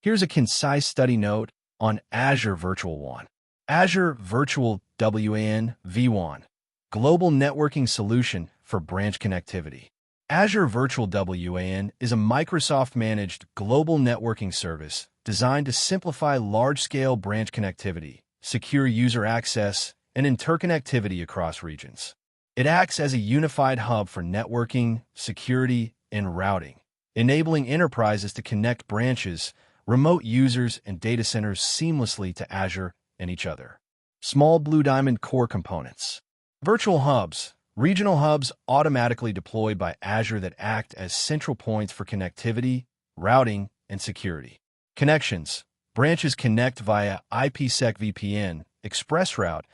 Here's a concise study note on Azure Virtual WAN. Azure Virtual WAN (VWAN), global networking solution for branch connectivity. Azure Virtual WAN is a Microsoft-managed global networking service designed to simplify large-scale branch connectivity, secure user access, and interconnectivity across regions. It acts as a unified hub for networking, security, and routing, enabling enterprises to connect branches, remote users, and data centers seamlessly to Azure and each other. Small Blue Diamond core components. Virtual hubs. Regional hubs automatically deployed by Azure that act as central points for connectivity, routing, and security. Connections. Branches connect via IPsec VPN, ExpressRoute,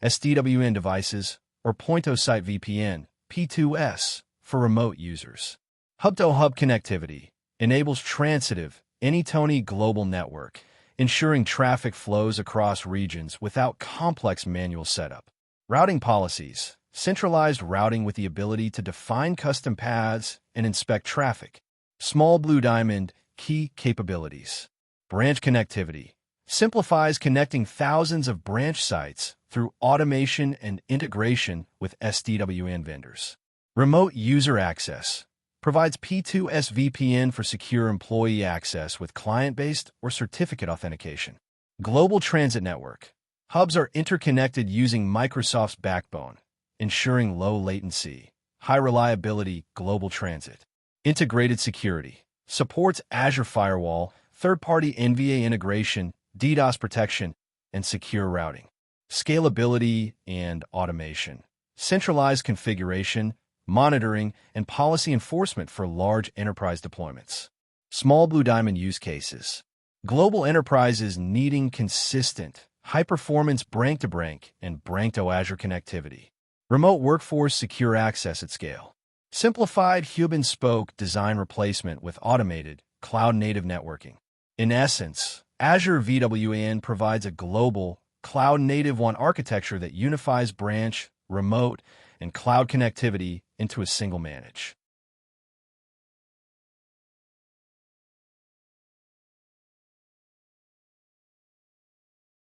SDWN devices, or point-to-site VPN, P2S, for remote users. Hub-to-hub connectivity enables transitive, anytony global network, ensuring traffic flows across regions without complex manual setup. Routing policies. Centralized routing with the ability to define custom paths and inspect traffic. Small Blue Diamond key capabilities. Branch connectivity simplifies connecting thousands of branch sites through automation and integration with SDWN vendors. Remote user access provides P2S VPN for secure employee access with client-based or certificate authentication. Global transit network. Hubs are interconnected using Microsoft's backbone, ensuring low latency, high reliability global transit. Integrated security supports Azure Firewall, third-party NVA integration, DDoS protection, and secure routing. Scalability and automation. Centralized configuration, monitoring, and policy enforcement for large enterprise deployments. Small Blue Diamond use cases. Global enterprises needing consistent, high-performance branch-to-branch and branch-to-Azure connectivity. Remote workforce secure access at scale. Simplified hub-and-spoke design replacement with automated, cloud-native networking. In essence, Azure VWAN provides a global, cloud-native WAN architecture that unifies branch, remote, and cloud connectivity into a single managed